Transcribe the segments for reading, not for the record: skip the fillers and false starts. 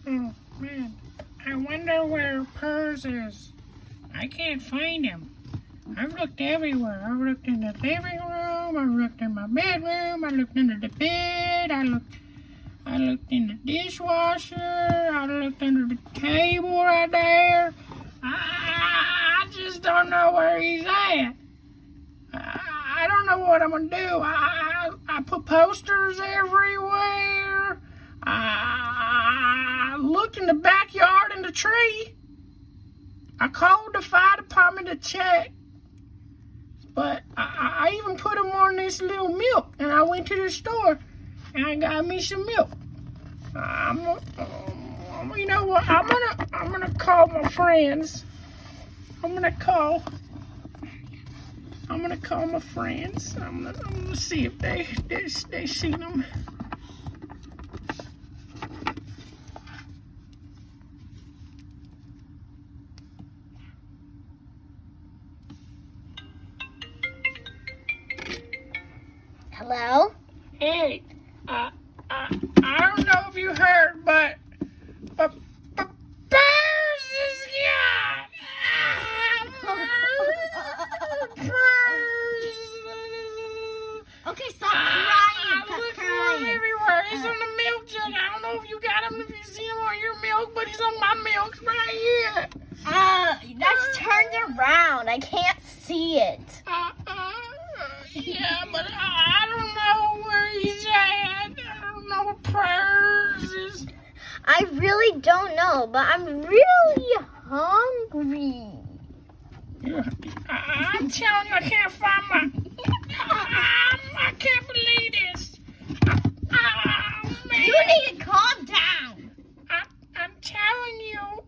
Oh, man. I wonder where Purrs is. I can't find him. I've looked everywhere. I've looked in the living room. I've looked in my bedroom. I looked under the bed. I looked in the dishwasher. I looked under the table right there. I just don't know where he's at. I don't know what I'm gonna do. I put posters everywhere. I looked in the backyard in the tree. I called the fire department to check. But I even put him on this little milk, and I went to the store and I got me some milk. You know what? I'm gonna call my friends. I'm gonna call my friends. I'm gonna see if they seen him. Hello? Hey, I don't know if you heard, but Purrs is gone. Purrs. Okay, stop crying. I looked for him everywhere. He's on the milk jug. I don't know if you got him, if you see him on your milk, but he's on my milk right here. That's turned around. I can't see it. Yeah, but I don't know where he's at. I don't know what Purrs is. I really don't know, but I'm really hungry. I'm telling you, I can't find my... I can't believe this. Man. You need to calm down. I'm telling you,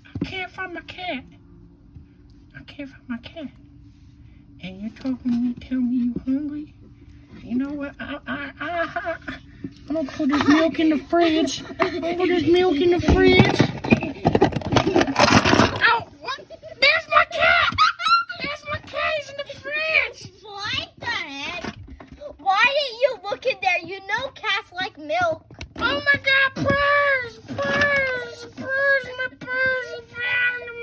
I can't find my cat. I can't find my cat. And you're talking to me, tell me you hungry? You know what? I'm gonna put this milk in the fridge. I'm gonna put this milk in the fridge. Oh, what? There's my cat! There's my cat. He's in the fridge. What the heck? Why didn't you look in there? You know cats like milk. Oh my God, Purrs! Purrs! Purrs! My Purrs! I found him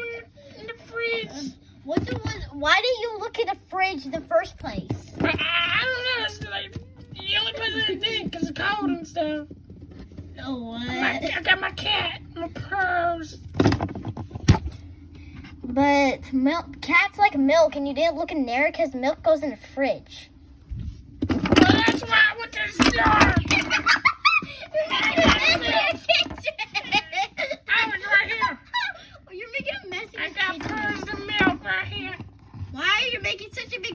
in the fridge. Why didn't you look in the fridge in the first place? I don't know. It's like the only place I did because it's cold and stuff. Oh, what? I got my cat, my Purrs. But cats like milk, and you didn't look in there because milk goes in the fridge. Well, that's why I went to the store. I was right here. You're making a mess. I got Purrs the milk right here. Why are you making such a big